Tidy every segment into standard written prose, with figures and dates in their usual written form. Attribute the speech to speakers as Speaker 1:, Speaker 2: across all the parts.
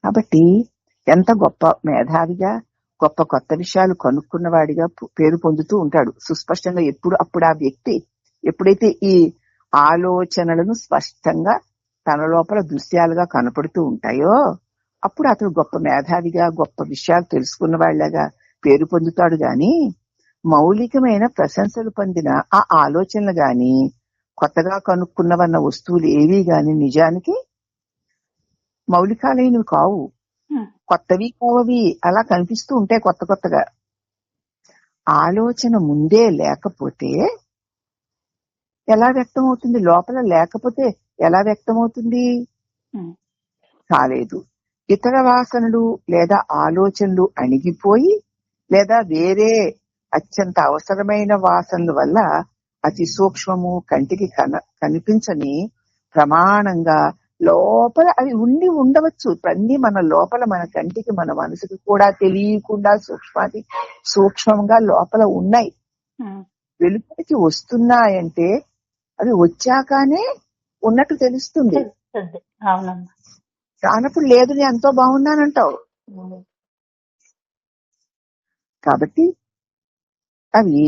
Speaker 1: కాబట్టి ఎంత గొప్ప మేధావిగా, గొప్ప కొత్త విషయాలు కనుక్కున్నవాడిగా పేరు పొందుతూ ఉంటాడు. సుస్పష్టంగా అప్పుడు ఆ వ్యక్తి ఎప్పుడైతే ఈ ఆలోచనలను స్పష్టంగా తన లోపల దృశ్యాలుగా కనపడుతూ ఉంటాయో అప్పుడు అతను గొప్ప మేధావిగా, గొప్ప విషయాలు తెలుసుకున్న వాళ్ళగా పేరు పొందుతాడు. గాని మౌలికమైన ప్రశంసలు పొందిన ఆ ఆలోచనలు గాని, కొత్తగా కనుక్కున్నవన్న వస్తువులు ఏవి గాని నిజానికి మౌలికాలైనవి కావు, కొత్తవి కావవి. అలా కనిపిస్తూ ఉంటాయి కొత్త కొత్తగా. ఆలోచన ముందే లేకపోతే ఎలా వ్యక్తం అవుతుంది? లోపల లేకపోతే ఎలా వ్యక్తం అవుతుంది? కాలేదు. ఇతర వాసనలు లేదా ఆలోచనలు అణిగిపోయి లేదా వేరే అత్యంత అవసరమైన వాసనల వల్ల అతి సూక్ష్మము, కంటికి కనిపించని ప్రమాణంగా లోపల అవి ఉండి ఉండవచ్చు. అన్ని మన లోపల, మన కంటికి, మన మనసుకి కూడా తెలియకుండా సూక్ష్మంగా లోపల ఉన్నాయి. వెలుపలికి వస్తున్నాయంటే అవి వచ్చాకనే ఉన్నట్టు తెలుస్తుంది. రానప్పుడు లేదు నేను ఎంతో బాగున్నానంటావు. కాబట్టి అవి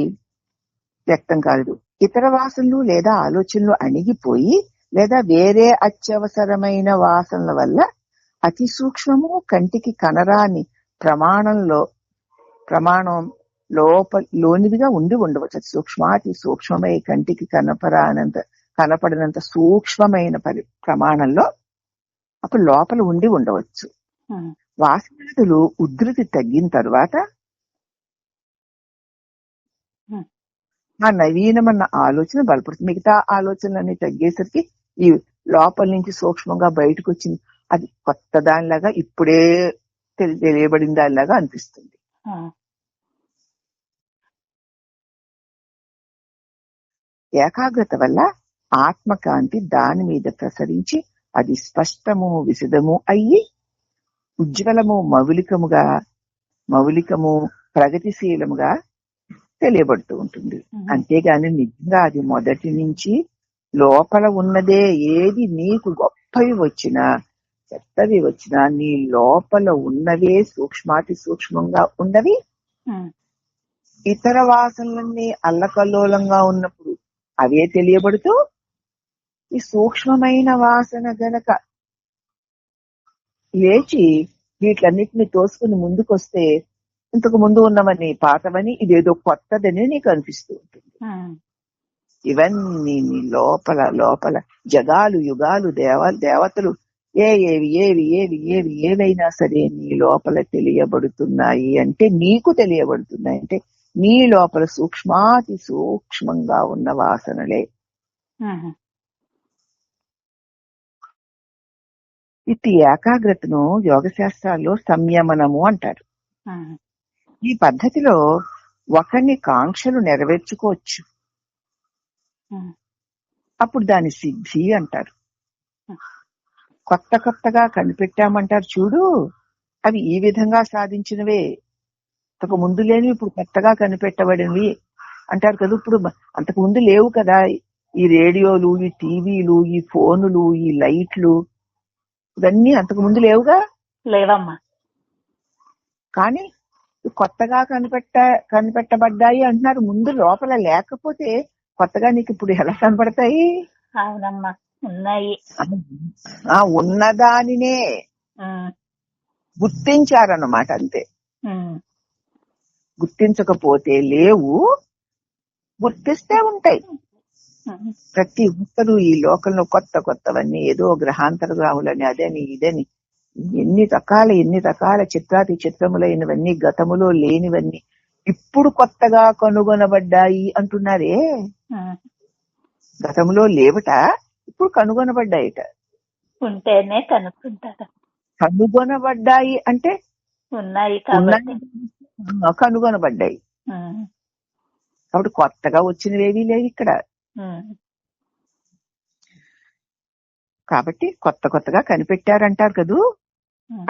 Speaker 1: వ్యక్తం కాలేదు. ఇతర వాసనలు లేదా ఆలోచనలు అణిగిపోయి లేదా వేరే అత్యవసరమైన వాసనల వల్ల అతి సూక్ష్మము, కంటికి కనరాని ప్రమాణం లోనివిగా ఉండి ఉండవచ్చు. అతి సూక్ష్మాతి సూక్ష్మమై కంటికి కనపడినంత సూక్ష్మమైన ప్రమాణంలో అప్పుడు లోపల ఉండి ఉండవచ్చు. వాసనలు ఉధృతి తగ్గిన తర్వాత ఆ నవీనమన్న ఆలోచన బలపడుతుంది. మిగతా ఆలోచనలన్నీ తగ్గేసరికి ఈ లోపల నుంచి సూక్ష్మంగా బయటకు వచ్చింది అది కొత్త దానిలాగా, ఇప్పుడే తెలియబడిన దానిలాగా అనిపిస్తుంది. ఏకాగ్రత వల్ల ఆత్మకాంతి దాని మీద ప్రసరించి అది స్పష్టము, విశదము అయ్యి ఉజ్వలము, మౌలికము, ప్రగతిశీలముగా తెలియబడుతూ ఉంటుంది. అంతేగాని నిజంగా అది మొదటి నుంచి లోపల ఉన్నదే. ఏది నీకు గొప్పవి వచ్చినా చెత్తవి వచ్చినా నీ లోపల ఉన్నవే సూక్ష్మాతి సూక్ష్మంగా ఉన్నవి. ఇతర వాసనలన్నీ అల్లకల్లోలంగా ఉన్నప్పుడు అవే తెలియబడుతూ ఈ సూక్ష్మమైన వాసన గనక లేచి వీటిలన్నిటిని తోసుకుని ముందుకొస్తే ఇంతకు ముందు ఉన్నవని పాతవని ఇదేదో కొత్తదని నీకు అనిపిస్తూ ఉంటుంది. ఇవన్నీ నీ లోపల జగాలు, యుగాలు, దేవతలు ఏవైనా సరే నీ లోపల తెలియబడుతున్నాయి అంటే, నీకు తెలియబడుతున్నాయి అంటే నీ లోపల సూక్ష్మాతి సూక్ష్మంగా ఉన్న వాసనలే. ఇట్టి ఏకాగ్రతను యోగ శాస్త్రాల్లో సంయమనము అంటారు. ఈ పద్ధతిలో ఒకరిని కాంక్షలు నెరవేర్చుకోవచ్చు. అప్పుడు దాని సిద్ధి అంటారు. కొత్తగా కనిపెట్టామంటారు చూడు, అవి ఈ విధంగా సాధించినవే. అంతకు ముందు లేని ఇప్పుడు కొత్తగా కనిపెట్టబడినవి అంటారు కదా. ఇప్పుడు అంతకు ముందు లేవు కదా ఈ రేడియోలు, ఈ టీవీలు, ఈ ఫోనులు, ఈ లైట్లు, ఇవన్నీ అంతకు ముందు లేవుగా.
Speaker 2: లేవమ్మా.
Speaker 1: కానీ కొత్తగా కనిపెట్టబడ్డాయి అంటున్నారు. ముందు లోపల లేకపోతే కొత్తగా నీకు ఇప్పుడు ఎలా కనపడతాయి?
Speaker 2: అవునమ్మా, ఉన్నాయి.
Speaker 1: ఉన్నదానినే గుర్తించారన్నమాట, అంతే. గుర్తించకపోతే లేవు, గుర్తిస్తే ఉంటాయి. ప్రతి ఒక్కరూ ఈ లోకంలో కొత్తవన్నీ ఏదో గ్రహాంతర గ్రాములని అదని ఇదని ఎన్ని రకాల చిత్రాతి చిత్రములైనవన్నీ గతములో లేనివన్నీ ఇప్పుడు కొత్తగా కనుగొనబడ్డాయి అంటున్నారే. గతంలో లేవట, ఇప్పుడు కనుగొనబడ్డాయిట.
Speaker 2: ఉంటేనే కనుక్కుంటారు.
Speaker 1: కనుగొనబడ్డాయి అంటే
Speaker 2: ఉన్నాయి,
Speaker 1: కనుగొనబడ్డాయి. కాబట్టి కొత్తగా వచ్చినవేవీ లేవు ఇక్కడ. కాబట్టి కొత్తగా కనిపెట్టారంటారు కదూ,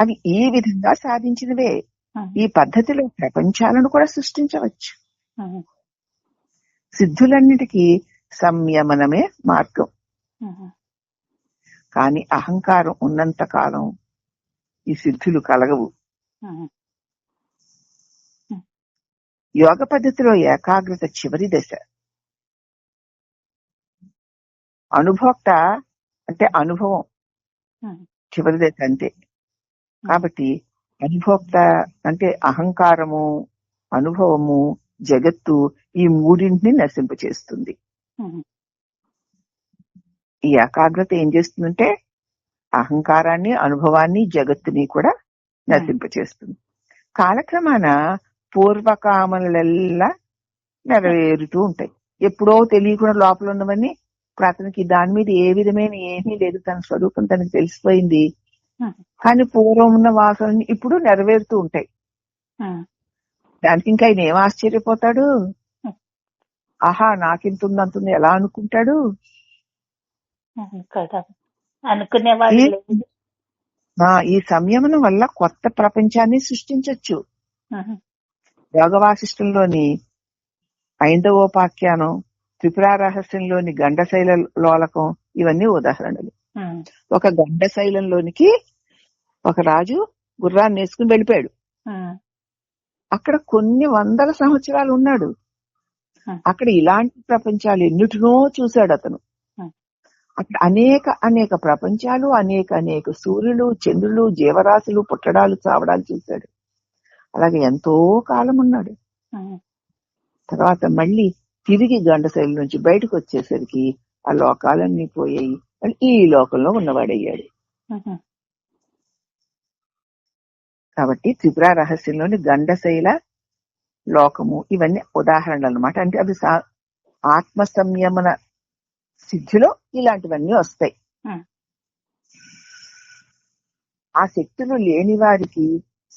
Speaker 1: అవి ఈ విధంగా సాధించినవే. ఈ పద్ధతిలో ప్రపంచాలను కూడా సృష్టించవచ్చు. సిద్ధులన్నిటికీ సంయమనమే మార్గం. కానీ అహంకారం ఉన్నంత కాలం ఈ సిద్ధులు కలగవు.
Speaker 2: ఉమ్, ఉమ్,
Speaker 1: యోగ పద్ధతిలో ఏకాగ్రత చివరి దశ. అనుభోక్త అంటే అనుభవం
Speaker 2: ఉమ్,
Speaker 1: చివరి దశ అంతే. కాబట్టి అనుభోక్త అంటే అహంకారము, అనుభవము, జగత్తు ఈ మూడింటిని నశింపచేస్తుంది.
Speaker 2: ఉమ్,
Speaker 1: ఈ ఏకాగ్రత ఏం చేస్తుందంటే అహంకారాన్ని, అనుభవాన్ని, జగత్తుని కూడా నశింపచేస్తుంది. కాలక్రమాన పూర్వకామనలెల్లా నెరవేరుతూ ఉంటాయి. ఎప్పుడో తెలియకుండా లోపల ఉన్నవన్నీ ఇప్పుడు అతనికి దాని మీద ఏ విధమైన ఏమీ లేదు, తన స్వరూపం తనకు తెలిసిపోయింది.
Speaker 2: ఉమ్,
Speaker 1: కానీ పూర్వం ఉన్న వాసనని ఇప్పుడు నెరవేరుతూ ఉంటాయి.
Speaker 2: ఉమ్,
Speaker 1: దానికి ఇంకా ఆయన ఏం ఆశ్చర్యపోతాడు?
Speaker 2: ఉమ్,
Speaker 1: ఆహా నాకింత ఉంది అంతుంది ఎలా అనుకుంటాడు?
Speaker 2: కదా అనుకునేవాడు
Speaker 1: ఈ-
Speaker 2: లేదు.
Speaker 1: ఈ సంయమనం వల్ల కొత్త ప్రపంచాన్ని సృష్టించొచ్చు.
Speaker 2: ఉమ్,
Speaker 1: యోగ వాసిష్టంలోని 5వ త్రిపుర రహస్యంలోని గండశైల లోలకం ఇవన్నీ ఉదాహరణలు.
Speaker 2: ఉమ్,
Speaker 1: ఒక గండశైలంలోనికి ఒక రాజు గుర్రాన్ని వేసుకుని వెళ్ళిపోయాడు.
Speaker 2: ఉమ్,
Speaker 1: అక్కడ కొన్ని వందల సంవత్సరాలు ఉన్నాడు. అక్కడ ఇలాంటి ప్రపంచాలు ఎన్నిటినో చూశాడు అతను. అక్కడ అనేక ప్రపంచాలు, అనేక సూర్యులు, చంద్రులు, జీవరాశులు, పుట్టడాలు, చావడాలు చూశాడు. అలాగే ఎంతో కాలం ఉన్నాడు.
Speaker 2: ఉమ్,
Speaker 1: తర్వాత మళ్ళీ తిరిగి గండశైలి నుంచి బయటకు వచ్చేసరికి ఆ లోకాలన్నీ పోయాయి. మళ్ళీ ఈ లోకంలో ఉన్నవాడయ్యాడు.
Speaker 2: ఉమ్,
Speaker 1: కాబట్టి త్రిపుర రహస్యంలోని గండశైల లోకము ఇవన్నీ ఉదాహరణలు అన్నమాట. అంటే అవి ఆత్మ సంయమన సిద్ధిలో ఇలాంటివన్నీ వస్తాయి. ఆ శక్తులు లేని వారికి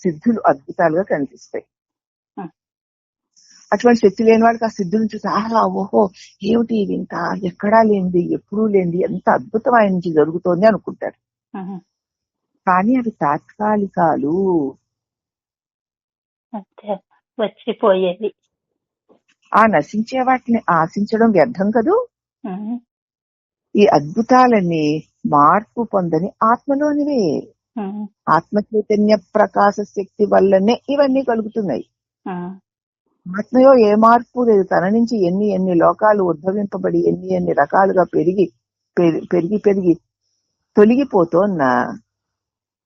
Speaker 1: సిద్ధులు అద్భుతాలుగా కనిపిస్తాయి. అటువంటి శక్తి లేని వాడికి ఆ సిద్ధులను చూసి ఆహా ఓహో ఏమిటి ఇది, ఇంకా ఎక్కడా లేనిది, ఎప్పుడూ లేనిది, ఎంత అద్భుతం ఆయన నుంచి జరుగుతోంది అనుకుంటారు. కానీ అవి తాత్కాలికాలు,
Speaker 2: వచ్చిపోయేది.
Speaker 1: ఆ నశించే వాటిని ఆశించడం వ్యర్థం కదూ. ఈ అద్భుతాలన్నీ మార్పు పొందని ఆత్మలోనివే. ఆత్మ చైతన్య ప్రకాశ శక్తి వల్లనే ఇవన్నీ కలుగుతున్నాయి. ఆత్మలో ఏ మార్పు లేదు. తన నుంచి ఎన్ని లోకాలు ఉద్భవింపబడి ఎన్ని రకాలుగా పెరిగి తొలగిపోతోన్నా,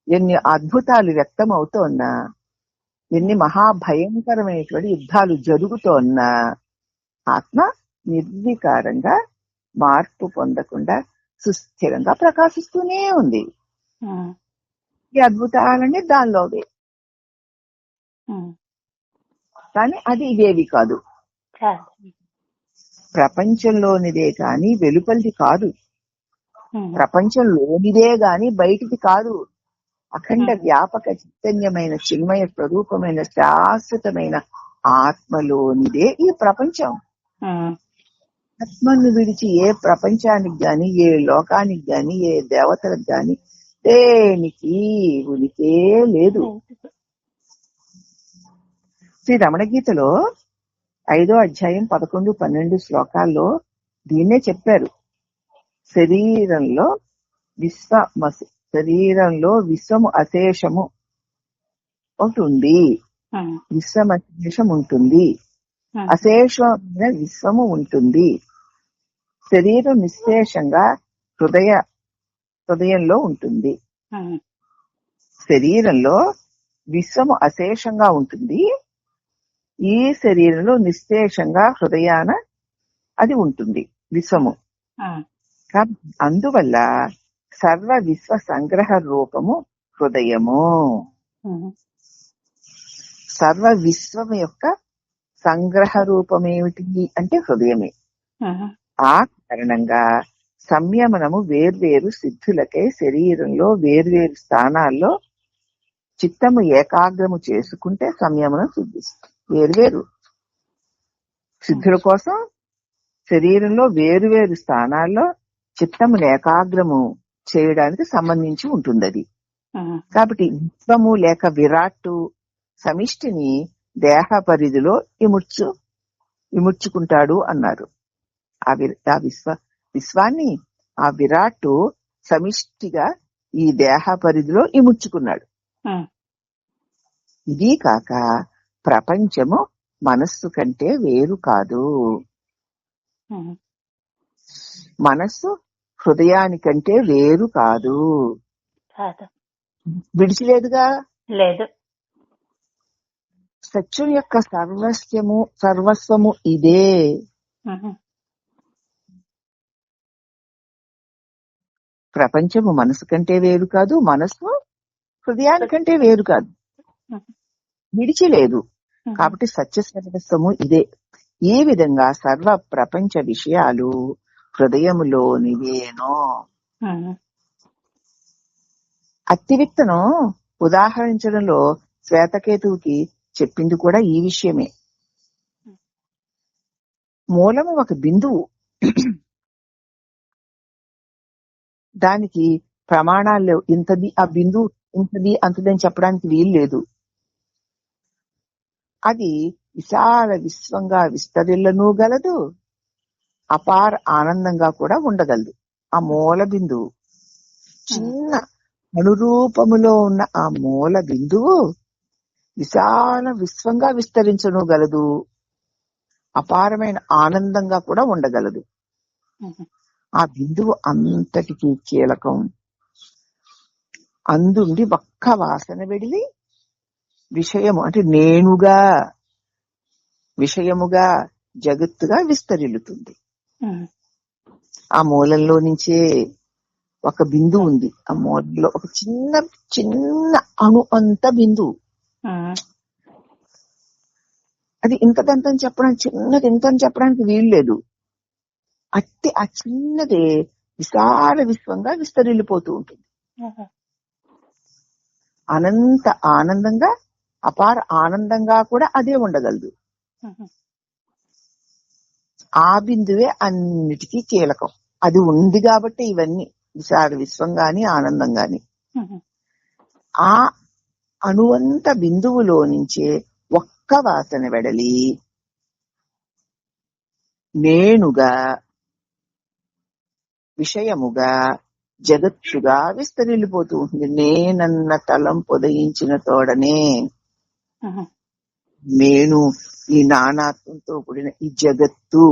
Speaker 1: ఎన్ని అద్భుతాలు వ్యక్తం అవుతోన్నా, ఎన్ని మహాభయంకరమైనటువంటి యుద్ధాలు జరుగుతోన్నా ఆత్మ నిర్వికారంగా మార్పు పొందకుండా సుస్థిరంగా ప్రకాశిస్తూనే ఉంది. ఈ అద్భుతాలన్నీ దానిలోవే, కానీ అది ఇదేవి కాదు. ప్రపంచంలోనిదే కాని వెలుపలిది కాదు. ప్రపంచంలోనిదే గాని బయటిది కాదు. అఖండ వ్యాపక చైతన్యమైన చిన్మయ స్వరూపమైన శాశ్వతమైన ఆత్మలోనిదే ఈ ప్రపంచం. ఆత్మను విడిచి ఏ ప్రపంచానికి గాని, ఏ లోకానికి గాని, ఏ దేవతలకు గాని దేనికి ఉనికే లేదు. శ్రీ రమణ గీతలో 5వ అధ్యాయం 11, 12 శ్లోకాల్లో దీన్నే చెప్పారు. శరీరంలో విశ్వము అశేషము ఉంటుంది. విశ్వం అశేషం ఉంటుంది. అశేషమైన విశ్వము ఉంటుంది. శరీరం నిశ్శేషంగా హృదయంలో ఉంటుంది. శరీరంలో విశ్వము అశేషంగా ఉంటుంది. ఈ శరీరంలో నిశ్శేషంగా హృదయాన అది ఉంటుంది విశ్వము. అందువల్ల సర్వ విశ్వ సంగ్రహ రూపము హృదయము. సర్వ విశ్వం యొక్క సంగ్రహ రూపం ఏమిటి అంటే హృదయమే. ఆ కారణంగా సంయమనము వేర్వేరు సిద్ధులకై శరీరంలో వేర్వేరు స్థానాల్లో చిత్తము ఏకాగ్రము చేసుకుంటే సంయమనం సిద్ధిస్తుంది. వేర్వేరు సిద్ధుల కోసం శరీరంలో వేరువేరు స్థానాల్లో చిత్తమును ఏకాగ్రము చేయడానికి సంబంధించి ఉంటుంది అది. కాబట్టి విశ్వము లేక విరాట్టు సమిష్టిని దేహ పరిధిలో ఇముడ్చుకుంటాడు అన్నారు. ఆ విశ్వాన్ని ఆ విరాట్టు సమిష్టిగా ఈ దేహ పరిధిలో ఇముడ్చుకున్నాడు.
Speaker 2: ఉమ్,
Speaker 1: ఇది కాక ప్రపంచము మనస్సు కంటే వేరు కాదు.
Speaker 2: ఉమ్,
Speaker 1: మనస్సు హృదయానికంటే వేరు కాదు.
Speaker 2: కాదు.
Speaker 1: విడిచిలేదుగా.
Speaker 2: లేదు.
Speaker 1: సత్యం యొక్క సర్వస్వము ఇదే.
Speaker 2: ఉమ్,
Speaker 1: ప్రపంచము మనసు కంటే వేరు కాదు, మనస్సు హృదయానికంటే వేరు కాదు,
Speaker 2: ఉమ్,
Speaker 1: విడిచిలేదు.
Speaker 2: ఉమ్,
Speaker 1: కాబట్టి సత్య సర్వస్వము ఇదే. ఈ విధంగా సర్వ ప్రపంచ విషయాలు హృదయములోనివేనో.
Speaker 2: ఉమ్,
Speaker 1: అత్తివిత్తను ఉదాహరించడంలో శ్వేతకేతువుకి చెప్పింది కూడా ఈ విషయమే. మూలము ఒక బిందువు, దానికి ప్రమాణాలు లేవు. ఇంతది ఆ బిందువు, ఇంతది అంతదని చెప్పడానికి వీలు లేదు. అది విశాల విశ్వంగా విస్తరిల్లను గలదు, అపార ఆనందంగా కూడా ఉండగలదు. ఆ మూల బిందువు, చిన్న అణురూపములో ఉన్న ఆ మూల బిందువు విశాల విశ్వంగా విస్తరించను గలదు, అపారమైన ఆనందంగా కూడా ఉండగలదు.
Speaker 2: ఉమ్,
Speaker 1: ఆ బిందువు అంతటికీ కీలకం. అందుండి ఒక్క వాసన వెడిలి విషయము అంటే నేనుగా, విషయముగా, జగత్తుగా విస్తరిల్లుతుంది.
Speaker 2: ఉమ్,
Speaker 1: ఆ మూలంలో నుంచే ఒక బిందువు ఉంది. ఆ మూలంలో ఒక చిన్న చిన్న అణు అంత బిందువు.
Speaker 2: ఉమ్,
Speaker 1: అది ఇంతదంతని చెప్పడానికి, చిన్నది ఇంతని చెప్పడానికి వీలు లేదు. అట్టి ఆ చిన్నదే విశాల విశ్వంగా విస్తరిల్లిపోతూ ఉంటుంది.
Speaker 2: ఉమ్,
Speaker 1: అనంత ఆనందంగా, అపార ఆనందంగా కూడా అదే ఉండగలదు.
Speaker 2: ఉమ్,
Speaker 1: ఆ బిందువే అన్నిటికీ కీలకం. అది ఉంది కాబట్టి ఇవన్నీ విశాల విశ్వం గాని ఆనందం గాని.
Speaker 2: ఉమ్,
Speaker 1: ఆ అణువంత బిందువులో నుంచే ఒక్క వాసన వెడలి నేనుగా, విషయముగా, జగత్తుగా విస్తరిల్లిపోతూ ఉంటుంది. నేనన్న తలం పొదయించిన తోడనే
Speaker 2: ఉమ్,
Speaker 1: నేను, ఈ నానాత్వంతో కూడిన ఈ జగత్తు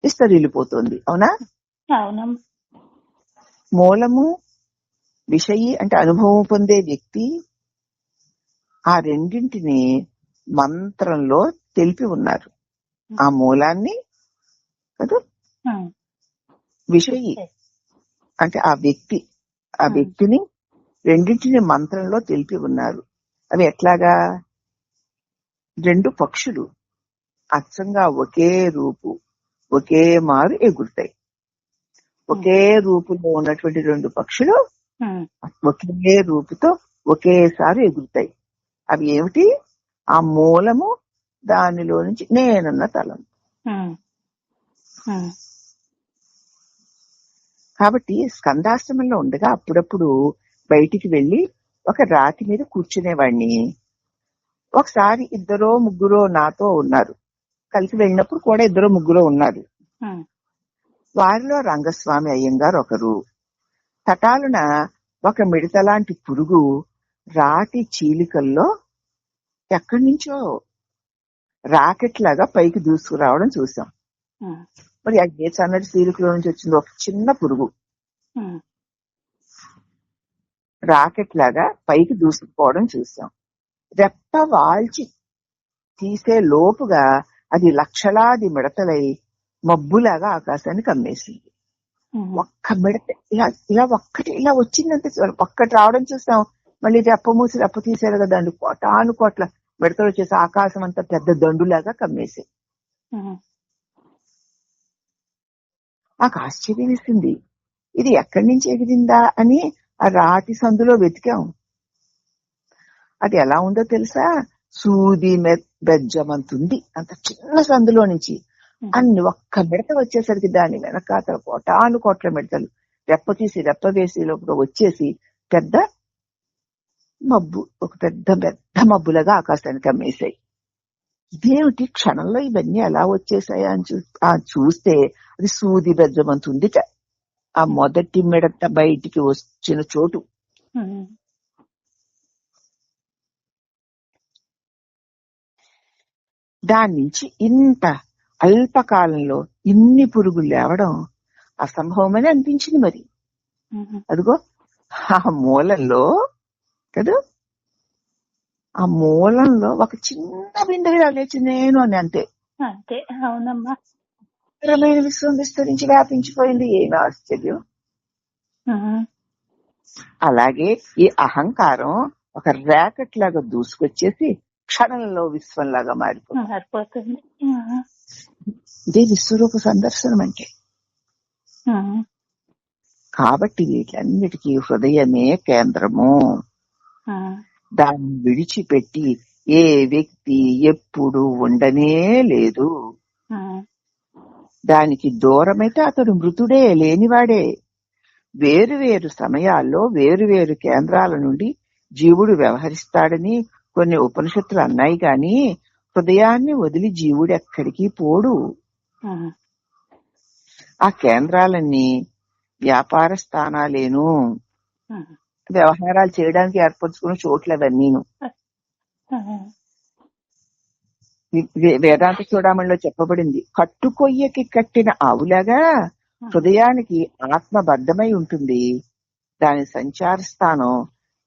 Speaker 1: విస్తరిల్లిపోతుంది. అవునా?
Speaker 2: అవునమ్మా.
Speaker 1: మూలము, విషయి అంటే అనుభవం పొందే వ్యక్తి ఆ రెండింటిని మంత్రంలో తెలిపి ఉన్నారు. ఆ మూలాన్ని కదా,
Speaker 2: ఉమ్,
Speaker 1: విషయి అంటే ఆ వ్యక్తి, ఆ వ్యక్తిని రెండింటిని మంత్రంలో తెలిపి ఉన్నారు. అవి ఎట్లాగా? రెండు పక్షులు అచ్చంగా ఒకే రూపు, ఒకే మారు ఎగురుతాయి. ఒకే రూపులో ఉన్నటువంటి రెండు పక్షులు
Speaker 2: ఉమ్,
Speaker 1: ఒకే రూపుతో ఒకేసారి ఎగురుతాయి. అవి ఏమిటి? ఆ మూలము, దానిలో నుంచి నేనన్న తలం.
Speaker 2: ఉమ్, ఉమ్,
Speaker 1: కాబట్టి స్కందాశ్రమంలో ఉండగా అప్పుడప్పుడు బయటికి వెళ్లి ఒక రాతి మీద కూర్చునేవాడిని. ఒకసారి ఇద్దరో ముగ్గురో నాతో ఉన్నారు. కలిసి వెళ్ళినప్పుడు కూడా ఇద్దరో ముగ్గురో ఉన్నారు.
Speaker 2: ఉమ్,
Speaker 1: వారిలో రంగస్వామి అయ్యంగారు ఒకరు. తటాలున ఒక మిడతలాంటి పురుగు రాతి చీలికల్లో ఎక్కడి నుంచో రాకెట్ లాగా పైకి దూసుకురావడం చూసాం.
Speaker 2: ఉమ్,
Speaker 1: మరి ఆ ఏ సన్నటి చీలికలో నుంచి వచ్చింది? ఒక చిన్న పురుగు
Speaker 2: ఉమ్,
Speaker 1: రాకెట్ లాగా పైకి దూసుకుపోవడం చూసాం. రెప్ప వాల్చి తీసే లోపుగా అది లక్షలాది మిడతలై మబ్బులాగా ఆకాశాన్ని కమ్మేసింది.
Speaker 2: ఉమ్,
Speaker 1: ఒక్క మిడత ఇలా ఇలా ఒక్కటి ఇలా వచ్చిందంటే ఒక్కటి రావడం చూసాం. మళ్ళీ రెప్ప మూసి రెప్ప తీసేది కదా, దాన్ని కోటాను కోట్ల మిడతలు వచ్చేసి ఆకాశం అంతా పెద్ద దండులాగా కమ్మేసి
Speaker 2: ఉమ్,
Speaker 1: నాకు ఆశ్చర్యం వేసింది. ఇది ఎక్కడి నుంచి ఎగిరిందా అని ఆ రాతి సందులో వెతికాం. అది ఎలా ఉందో తెలుసా? సూది బెజ్జమంతుంది అంత చిన్న సందులో నుంచి అన్ని ఒక్క మిడత వచ్చేసరికి దాని వెనకాతల కోటాను కోట్ల మిడతలు రెప్ప తీసి రెప్ప వేసి లోపల వచ్చేసి పెద్ద మబ్బు, ఒక పెద్ద పెద్ద మబ్బులుగా ఆకాశానికి అమ్మేశాయి. ఇదేమిటి క్షణంలో ఇవన్నీ ఎలా వచ్చేసాయా అని చూస్తే అది సూది బెజ్జమంతుందిట. ఆ మొదటి మిడత బయటికి వచ్చిన చోటు.
Speaker 2: ఉమ్,
Speaker 1: దాని నుంచి ఇంత అల్పకాలంలో ఇన్ని పురుగులు లేవడం అసంభవమని అనిపించింది. మరి అదిగో ఆ మూలంలో కదా, ఆ మూలంలో ఒక చిన్న బిందుగా లేచి నేను అని అంతే.
Speaker 2: అంతే. అవునమ్మా.
Speaker 1: స్థిరమైన విశ్వం విస్తరించి వ్యాపించిపోయింది. ఏమి ఆశ్చర్యం. అలాగే ఈ అహంకారం ఒక ర్యాకెట్ లాగా దూసుకొచ్చేసి క్షణంలో విశ్వంలాగా మారిపోతుంది. ఇదే విశ్వరూప సందర్శనం అంటే. కాబట్టి వీటన్నిటికీ హృదయమే కేంద్రము. దాన్ని విడిచిపెట్టి ఏ వ్యక్తి ఎప్పుడు ఉండనే లేదు. దానికి దూరమైతే అతడు మృతుడే, లేనివాడే. వేరువేరు సమయాల్లో వేరువేరు కేంద్రాల నుండి జీవుడు వ్యవహరిస్తాడని కొన్ని ఉపనిషత్తులు అన్నాయి గాని హృదయాన్ని వదిలి జీవుడు ఎక్కడికి పోడు. ఆ కేంద్రాలన్నీ వ్యాపార స్థానాలేను, వ్యవహారాలు చేయడానికి ఏర్పరచుకున్న చోట్లవన్నీను. వేదాంత చూడమణిలో చెప్పబడింది, కట్టుకొయ్యకి కట్టిన ఆవులాగా హృదయానికి ఆత్మబద్ధమై ఉంటుంది. దాని సంచార స్థానం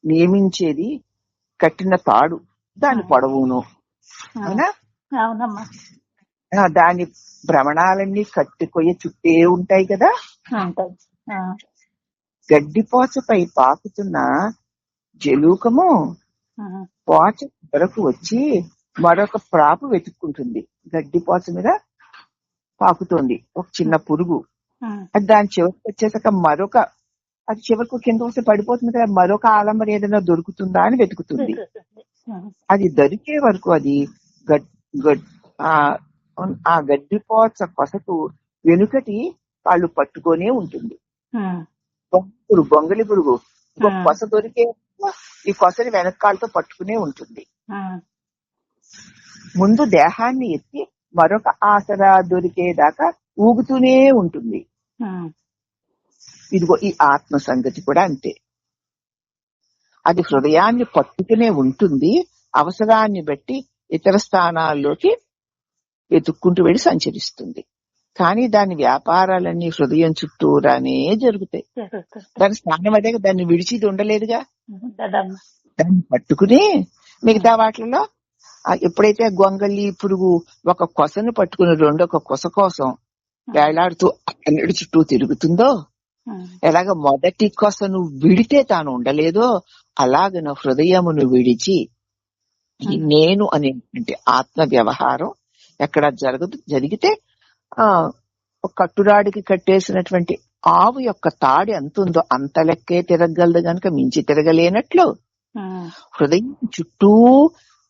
Speaker 1: నియమించేది కట్టిన తాడు, దాని పొడవును. అవునా? దాని భ్రమణాలన్నీ కట్టుకొయ్య చుట్టే ఉంటాయి కదా. గడ్డిపోచపై పాకుతున్న జలూకము పోచ వరకు వచ్చి మరొక ప్రాపు వెతుక్కుంటుంది. గడ్డిపోచ మీద పాకుతోంది ఒక చిన్న పురుగు. అది దాని చివరికి వచ్చేసాక మరొక, అది చివరికి కింద వస్తే పడిపోతుంది కదా, మరొక ఆలంబన ఏదైనా దొరుకుతుందా అని వెతుకుతుంది. అది దొరికే వరకు అది ఆ గడ్డిపోచ కొసకు వెనుకటి కాళ్ళు పట్టుకొనే ఉంటుంది. బొంగలి పురుగు కొస దొరికే ఈ కొసని వెనకాలతో పట్టుకునే ఉంటుంది. ముందు దేహాన్ని ఎత్తి మరొక ఆసరా దొరికేదాకా ఊగుతూనే ఉంటుంది. ఇదిగో ఈ ఆత్మ సంగతి కూడా అంతే. అది హృదయాన్ని పట్టుకునే ఉంటుంది. అవసరాన్ని బట్టి ఇతర స్థానాల్లోకి వెతుక్కుంటూ వెళ్ళి సంచరిస్తుంది. కానీ దాని వ్యాపారాలన్నీ హృదయం చుట్టూరానే జరుగుతాయి. దాని స్థానం అదే, దాన్ని విడిచిది ఉండలేదుగా. దాన్ని పట్టుకుని మిగతా వాటిలో ఎప్పుడైతే గొంగళి పురుగు ఒక కొసను పట్టుకుని రెండొక కొస కోసం వేలాడుతూ అన్నిటి చుట్టూ తిరుగుతుందో, ఎలాగ మొదటి కొసను విడితే తాను ఉండలేదో, అలాగ హృదయమును విడిచి నేను అనేటువంటి ఆత్మ వ్యవహారం ఎక్కడ జరిగితే ఒక కట్టురాడికి కట్టేసినటువంటి ఆవు యొక్క తాడి ఎంత ఉందో అంత లెక్కే తిరగలదు గనక మించి తిరగలేనట్లు హృదయం చుట్టూ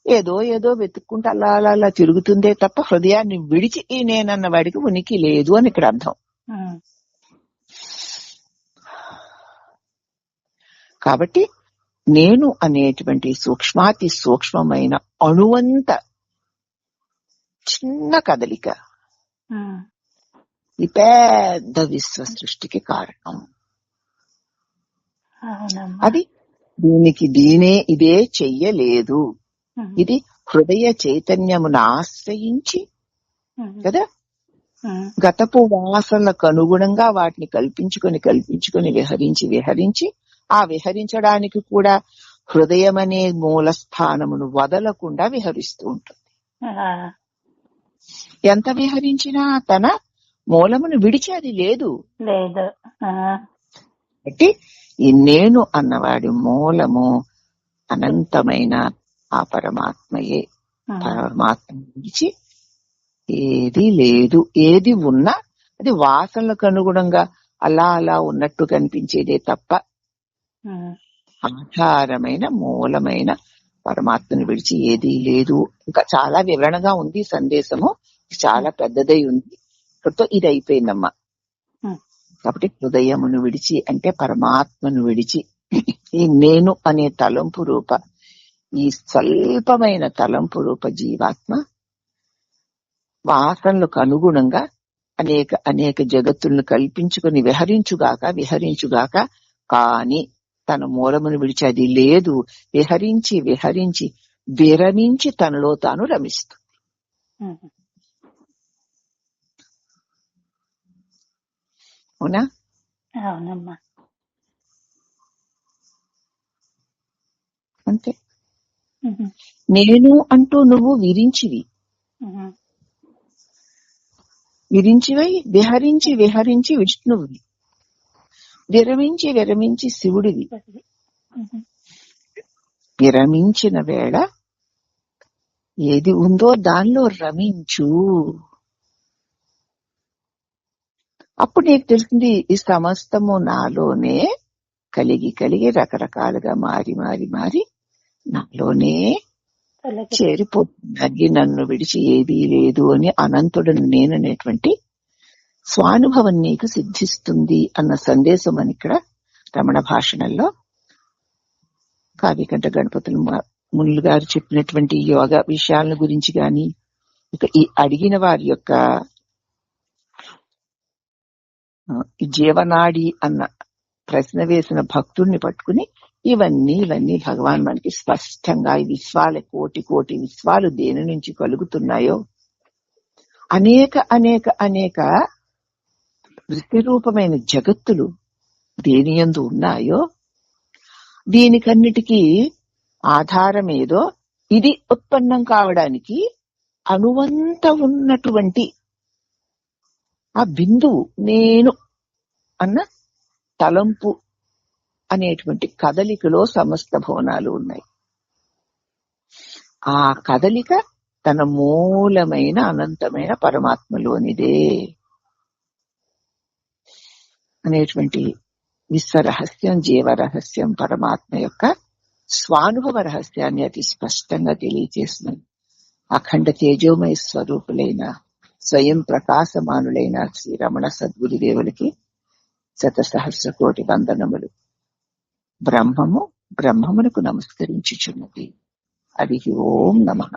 Speaker 1: ఏదో ఏదో వెతుక్కుంటూ అలా అలా అలా తిరుగుతుందే తప్ప హృదయాన్ని విడిచి ఈ నేనన్న వాడికి ఉనికి లేదు అని ఇక్కడ అర్థం. కాబట్టి నేను అనేటువంటి సూక్ష్మాతి సూక్ష్మమైన అణువంత చిన్న కదలిక ఈ పెద్ద విశ్వ సృష్టికి కారణం. అది ఇదే చెయ్యలేదు. ఇది హృదయ చైతన్యమును ఆశ్రయించి కదా, గతపు వాసనలకు అనుగుణంగా వాటిని కల్పించుకొని విహరించి ఆ విహరించడానికి కూడా హృదయం అనే మూల స్థానమును వదలకుండా విహరిస్తూ ఉంటుంది. ఎంత విహరించినా తన మూలమును విడిచి అది లేదు. కాబట్టి ఈ నేను అన్నవాడి మూలము అనంతమైన ఆ పరమాత్మయే. పరమాత్మ విడిచి ఏది లేదు. ఏది ఉన్నా అది వాసనలకు అనుగుణంగా అలా అలా ఉన్నట్టు కనిపించేదే తప్ప ఆధారమైన మూలమైన పరమాత్మను విడిచి ఏదీ లేదు. ఇంకా చాలా వివరణగా ఉంది సందేశము, చాలా పెద్దదై ఉంది. ఇక్కడితో ఇది అయిపోయిందమ్మా. కాబట్టి హృదయమును విడిచి అంటే పరమాత్మను విడిచి ఈ నేను అనే తలంపు రూప, ఈ స్వల్పమైన తలంపు రూప జీవాత్మ వాసనలకు అనుగుణంగా అనేక జగత్తులను కల్పించుకొని విహరించుగాక కాని తన మూలమును విడిచి అది లేదు. విహరించి విరమించి తనలో తాను రమిస్తుంది.
Speaker 2: ఉహు.
Speaker 1: అవునా?
Speaker 2: అవునమ్మా.
Speaker 1: అంతే.
Speaker 2: ఉహు.
Speaker 1: నేను అంటూ నువ్వు విరించివి,
Speaker 2: ఉహు.
Speaker 1: విరించివై విహరించి విహరించి విష్ణువువి, విరమించి విరమించి శివుడివి.
Speaker 2: ఉహు.
Speaker 1: విరమించిన వేళ ఏది ఉందో దానిలో రమించు. అప్పుడు నీకు తెలుస్తుంది ఈ సమస్తము నాలోనే కలిగి కలిగి రకరకాలుగా మారి మారి మారి నాలోనే
Speaker 2: తొలగి
Speaker 1: చేరిపోతుంది. నన్ను విడిచి ఏదీ లేదు అని అనంతుడు నేననేటువంటి స్వానుభవం నీకు సిద్ధిస్తుంది అన్న సందేశం అని ఇక్కడ రమణ భాషణంలో కావ్యకంఠ గణపతులు మునులు గారు చెప్పినటువంటి యోగా విషయాల గురించి గాని, ఇక ఈ అడిగిన వారి యొక్క జీవనాడి అన్న ప్రశ్న వేసిన భక్తుడిని పట్టుకుని ఇవన్నీ భగవాన్ మనకి స్పష్టంగా ఈ విశ్వాల కోటి కోటి విశ్వాలు దేని నుంచి కలుగుతున్నాయో, అనేక అనేక అనేక వృత్తిరూపమైన జగత్తులు దేనియందు ఉన్నాయో, దీనికన్నిటికీ ఆధారమేదో ఇది ఉత్పన్నం కావడానికి అనువంత ఉన్నటువంటి ఆ బిందువు నేను అన్న తలంపు అనేటువంటి కదలికలో సమస్త భువనాలు ఉన్నాయి. ఆ కదలిక తన మూలమైన అనంతమైన పరమాత్మలోనిదే అనేటువంటి విశ్వరహస్యం, జీవరహస్యం, పరమాత్మ యొక్క స్వానుభవ రహస్యాన్ని అతి స్పష్టంగా తెలియజేస్తున్నాయి. అఖండ తేజోమయ స్వరూపులైన స్వయం ప్రకాశమానులైన శ్రీ రమణ సద్గురుదేవులకి శతసహస్ర కోటి వందనములు. బ్రహ్మము బ్రహ్మమునకు నమస్కరించుచున్నది. హరి ఓం నమః.